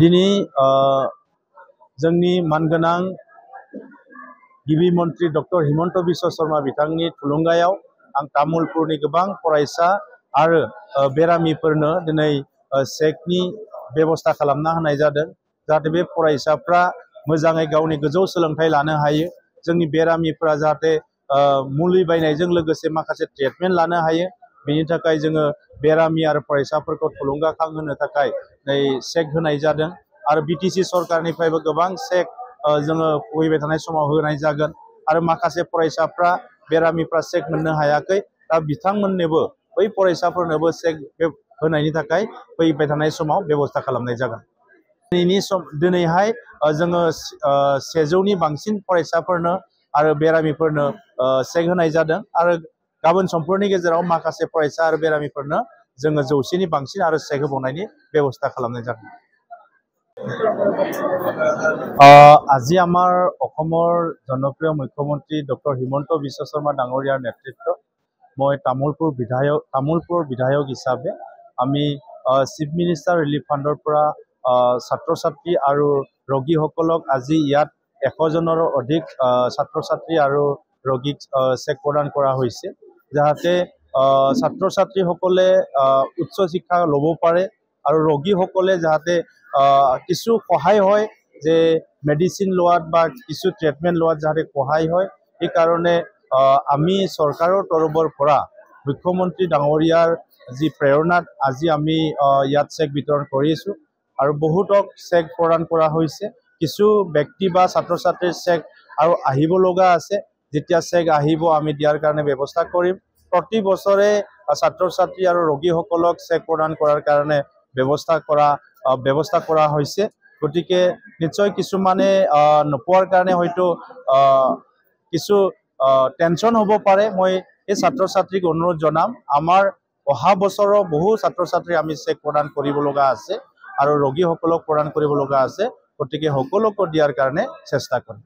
दिनै जोंनि मानगोनां गिबि मन्त्रि डक्टर हिमन्त बिश्व शर्मा बिथांनि थुलुंगायाव आं तामुलपुरनि गोबां फरायसा आरो बेरामिफोरनो दिनै चेकनि बेबस्था खालामना होनाय जादों जाहाथे बे फरायसाफ्रा मोजाङै गावनि गोजौ सोलोंथाइ लानो हायो जोंनि बेरामिफ्रा जाहाथे मुलि बायनायजों लोगोसे माखासे ट्रिटमेन्ट लानो हायो बेनि थाखाय जोङो बेरामि आरो फरायसाफोरखौ थुलुंगाखां होनो थाखाय नै चेक होनाय जादों आरो बिटिसि सरकारनिफ्रायबो गोबां चेक जोङो फैबाय थानाय समाव होनाय जागोन आरो माखासे फरायसाफ्रा बेरामिफ्रा चेक मोननो हायाखै दा बिथांमोननोबो बै फरायसाफोरनोबो चेक होनायनि थाखाय फैबाय थानाय समाव बेबस्था खालामनाय जागोन दिनैहाय जोङो 100नि बांसिन फरायसाफोरनो आरो बेरामिफोरनो चेक होनाय जादों आरो गाबोन समफोरनि गेजेराव माखासे फरायसा आरो बेरामिफोरनो जोङो 100नि बांसिन आरो चेक होबावनायनि बेबस्था खालामनाय जादों। আজি আমাৰ অসমৰ জনপ্ৰিয় মুখ্যমন্ত্ৰী ডক্টৰ হিমন্ত বিশ্ব শৰ্মা ডাঙৰীয়াৰ নেতৃত্বত মই তামুলপুৰ বিধায়ক হিচাপে আমি চিফ মিনিষ্টাৰ ৰিলিফ ফাণ্ডৰ পৰা ছাত্ৰ ছাত্ৰী আৰু ৰোগীসকলক আজি ইয়াত 100জনৰো অধিক ছাত্ৰ ছাত্ৰী আৰু ৰোগীক চেক প্ৰদান কৰা হৈছে যাতে ছাত্ৰ ছাত্ৰীসকলে উচ্চ শিক্ষা ল'ব পাৰে আৰু ৰোগীসকলে যাতে কিছু সহায় হয় যে মেডিচিন লোৱাত বা কিছু ট্ৰিটমেন্ট লোৱাত যাতে সহায় হয় এই কাৰণে আমি চৰকাৰৰ তৰফৰ পৰা মুখ্যমন্ত্ৰী ডাঙৰীয়াৰ যি প্ৰেৰণাত আজি আমি ইয়াত চেক বিতৰণ কৰিছো আৰু বহুতক চেক প্ৰদান কৰা হৈছে কিছু ব্যক্তি বা ছাত্ৰ ছাত্ৰীৰ চেক আৰু আহিব লগা আছে যেতিয়া চেক আহিব আমি দিয়াৰ কাৰণে ব্যৱস্থা কৰিম প্ৰতি বছৰে ছাত্ৰ ছাত্ৰী আৰু ৰোগীসকলক চেক প্ৰদান কৰাৰ কাৰণে ব্যৱস্থা কৰা হৈছে গতিকে নিশ্চয় কিছুমানে নপোৱাৰ কাৰণে হয়তো কিছু টেনচন হ'ব পাৰে মই এই ছাত্ৰ ছাত্ৰীক অনুৰোধ জনাম আমাৰ অহা বছৰৰ বহু ছাত্ৰ ছাত্ৰী আমি চেক প্ৰদান কৰিব লগা আছে আৰু ৰোগীসকলক প্ৰদান কৰিব লগা আছে গতিকে সকলোকে দিয়াৰ কাৰণে চেষ্টা কৰিম।